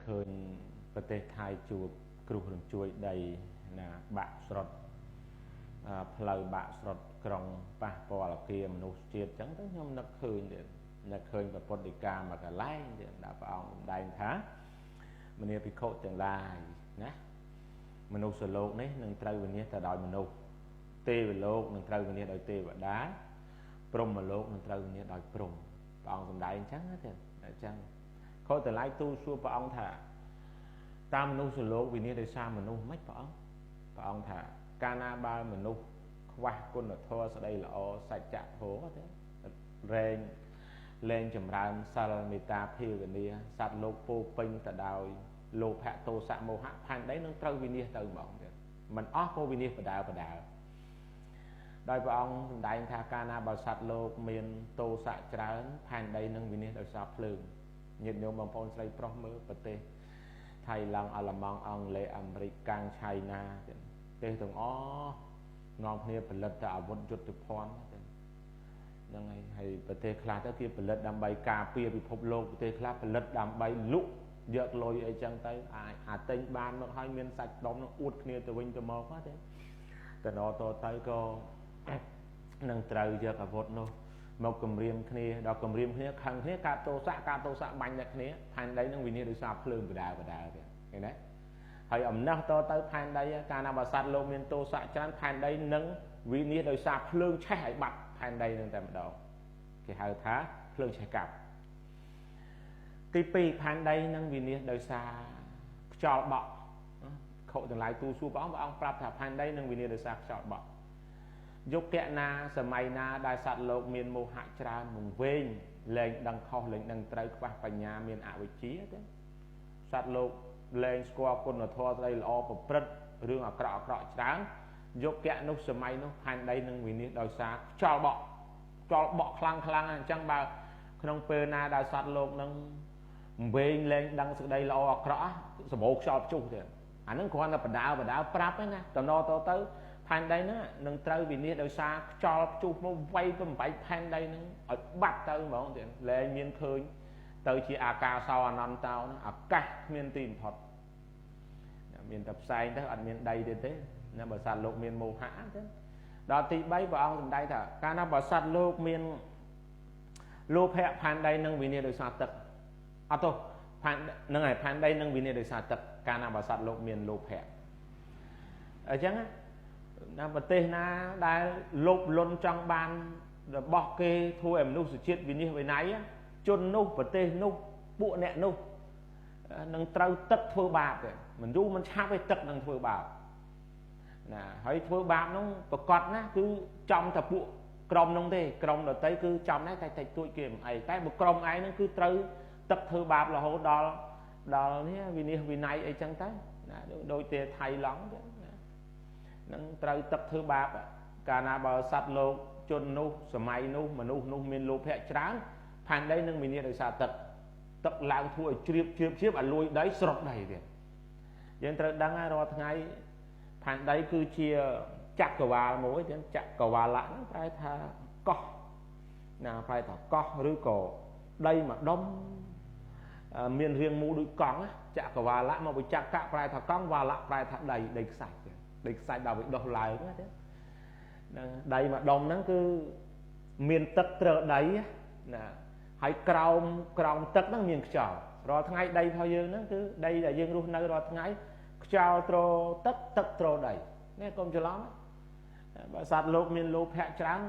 เคยประเทศไทยจูบกรุงช่วยใดนะบะสดพลายบะสดกรงปะปอลเกียมนุษย์เจียดจังต้องยมนักเคยเดียนักเคยแบบปฏิการมากระไล่เดียดดาบเอาได้ท้ามันเนี่ยพิโคจังไล่นะมนุษย์โลกนี้หนึ่งไตรวันนี้แต่ดอยมนุษย์เตวโลกหนึ่งไตรวันนี้ดอยเตวดาปรมโลกหนึ่งไตรวันนี้ดอยปรมปองสมได้จังนะเดียจังเขาแต่ไล่ตู้ชั่วปองถ่าตามมนุษย์โลกวันนี้ได้สร้างมนุษย์ไม่ปองถ่าการนาบาลมนุษย์ว่าคนละทอสได้ละอสัจจะโหเรงเล่นจำรานซาลเมตาพิวเนียสัตว์โลกโปปิงแต่ดาวโลภะโตสะโมหะพันได้นั่งเต้าวินิเต้าหมองมันอ้อโปวินิประดาวโดยพระองค์ได้ทาการนาบาสัตว์โลกเมียนโตสะจราพันได้นั่งวินิโดยซาเพลิงยึดโยมบางคนใส่พร้อมมือประเทศไทยลังอัลลมองอังเลอเมริกันไชน่าเตะตรงอ้องอมเนี่ยผลิตแต่อาวุธยุทธพรยังไงให้ประเทศคลาตะเกียบผลิตดำใบกาเปียพิภพโลกประเทศคลาผลิตดำใบลุเยอะลอยไอจังไตอาเต็งบานมันให้เมียนสักดอมน้องอุดเนี่ยแต่วิ่งจะมองว่าแต่นอตัวไตก็นั่งเตยเยอะกับวดโนមកគម្រាមគ្នាដល់គម្រាមគ្នាខឹងគ្នាកាតោសៈបាញ់តែគ្នាផែនដីនឹងវិនិច្ឆ័យដោយសារភ្លើងបដាទៀតឃើញទេហើយអំណះតទៅផែនដីកាលណាបើសត្វលោកមានទោសៈច្រើនផែនដីនឹងវិនិច្ឆ័យដោយសារភ្លើងឆេះឲ្យបាត់ផែនដីនឹងតែម្ដងគេហៅថាភ្លើងឆេះកាប់ទី2ផែនដីនឹងវិនិច្ឆ័យដោយសារខ្យល់បក់ខុសទាំងឡាយទូសួរព្រះអង្គប្រាប់ថាផែនដីនឹងវិនិច្ឆ័យដោយសារខ្យល់បក់យុគណាសម័យណាដែលសត្វលោកមានមោហៈច្រើនវង្វេងលែងដឹងខុសលែងដឹងត្រូវខ្វះបញ្ញាមានអវិជ្ជាទេសត្វលោកលែងស្គាល់គុណធម៌ស្ដីល្អប្រព្រឹត្តរឿងអាក្រក់ច្រើនយុគនោះសម័យនោះផែនដីនឹងវិនិច្ឆ័យដោយសារខ្យល់បក់ខ្លាំងអញ្ចឹងបើក្នុងពេលណាដែលសត្វលោកនឹងវែងលែងដឹងសេចក្តីល្អអាក្រក់សម្បូរខ្យល់ព្យុះទៀតអានឹងគ្រាន់តែបដាប្រាប់ទេណាតំណទៅផែនដីហ្នឹងនឹងត្រូវវិនិច្ឆ័យដោយសារខ្យល់ព្យុះមកវាយទៅបំបែកផែនដីហ្នឹងឲ្យបាត់ទៅហ្មងទៀតលែងមានឃើញទៅជាអាកាសោអនន្តោអាកាសគ្មានទីបំផុតមានតែផ្សែងទៅអត់មានដីទៀតទេណាបើសត្វលោកមានមោហៈទេដល់ទី3ព្រះអង្គសម្ដែងថាកាលណាបើសត្វលោកមានលោភៈផែនដីនឹងវិនិច្ឆ័យដោយសារទឹកអត់ទោះផែនហ្នឹងហើយផែនដីនឹងវិនិច្ឆ័យដោយសារទឹកកាលណាបើសត្វលោកមានលោភៈអញ្ចឹងណាប្រទេសណាដែលលោភលន់ចង់បានរបស់គេធ្វើឲ្យមនុស្សជាតិវិនិច្ឆ័យវិន័យជននោះប្រទេសនោះពួកអ្នកនោះនឹងត្រូវទឹកធ្វើបាបទេមិនយូរមិនឆាប់ទេទឹកនឹងធ្វើបាបណាហើយធ្វើបាបនោះប្រកាសណាគឺចំតែពួកក្រុមនោះទេក្រុមដតីគឺចំណាស់តែតិចតួចគេមិនអីតែបើក្រុមឯងហ្នឹងគឺត្រូវទឹកធ្វើបាបរហូតដល់នេះវិនិច្ឆ័យវិន័យអីចឹងទៅណាដូចទេថៃឡង់ទេនឹងត្រូវទឹកធ្វើបាបកាលណាបើសត្វលោកជននោះសម័យនោះមនុស្សនោះមានលោភៈច្រើនផែនដីនឹងវិនិច្ឆ័យដោយសារទឹកឡើងធ្វើឲ្យជ្រាបឲ្យលួយដីស្រុតដីទៀតយើងត្រូវដឹងហើយរាល់ថ្ងៃផែនដីគឺជាចក្រវាលមួយទៀតចក្រវាលៈហ្នឹងប្រែថាកោះណាប្រែថាកោះឬក៏ដីមួយដុំមានរាងមូលដូចកង់ចក្រវាលៈមកវិចក្រប្រែថាកង់វាលៈប្រែថាដីខ្សាច់ដល់វាដុះឡើងណាដីមួយដុំហ្នឹងគឺមានទឹកត្រដីណាហើយក្រោមទឹកហ្នឹងមានខ្យល់រាល់ថ្ងៃដីរបស់យើងហ្នឹងគឺដីដែលយើងរស់នៅរាល់ថ្ងៃខ្យល់ត្រទឹកត្រដីនេះកុំច្រឡំបើសត្វលោកមានលោភៈច្រើន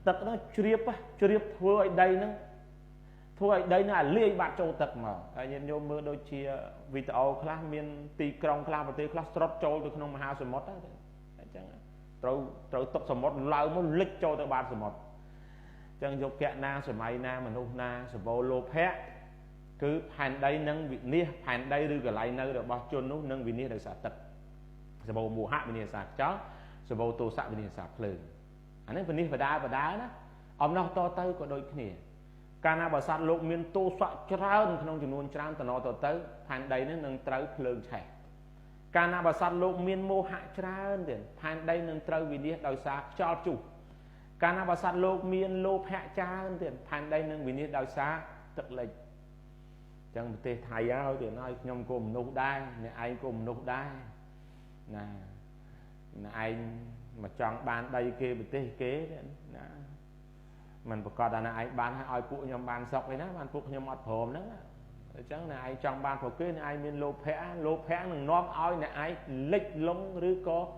ទឹកហ្នឹងជ្រាបធ្វើឲ្យដីហ្នឹងអាលាយបាត់ចូលទឹកមកហើយញាតិញោមមើលដូចជាវីដេអូខ្លះមានទីក្រុងខ្លះប្រទេសខ្លះស្រុតចូលទៅក្នុងមហាសមុទ្រអញ្ចឹងត្រូវទឹកសមុទ្រឡើងមកលិចចូលទៅបាតសមុទ្រអញ្ចឹងយកៈណាសម័យណាមនុស្សណាសម្បូរលោភៈគឺផែនដីនឹងវិនិច្ឆ័យផែនដីឬកន្លែងនៅរបស់ជននោះនឹងវិនិច្ឆ័យដោយសារទឹកសម្បូរមោហៈវិនិច្ឆ័យដោយសារខ្យល់សម្បូរទោសៈវិនិច្ឆ័យដោយសារភ្លើងអានេះវិនិច្ឆ័យបដាណាអំណោះតទៅក៏ដូចគ្នាកាលណាបើសត្វលោកមានទោសៈច្រើនក្នុងចំនួនច្រើនតំណទៅផែនដីនេះនឹងត្រូវភ្លើងឆេះកាលណាបើសត្វលោកមានមោហៈច្រើនទៀតផែនដីនឹងត្រូវវិនិច្ឆ័យដោយសារខ្យល់ព្យុះកាលណាបើសត្វលោកមានលោភៈច្រើនទៀតផែនដីនឹងវិនិច្ឆ័យដោយសារទឹកលិច chẳng bề thầy áo thì nói nhom cùng nút đai nè ai cùng nút đai nè anh mà chọn ban đây kia bề kế nè mình phải coi là ai ban ai phụ nhom ban sọc ấy đó ban phụ nhom ọt phồm đó chẳng là ai trong ban phụ kế ai miên lô phé đừng nom oi nè ai lệch lông rứ có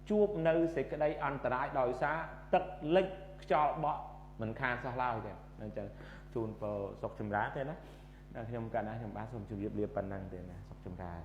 chuột nơi sẽ cái đây ăn tại đòi xa tật lệch cho bọ mình khan sao lao vậy nên chẳng chun vào sọc chùm rá thế đó đang nhom cả nhom bán xong chùm liệp liệp bàn năng thế này sọc chùm rá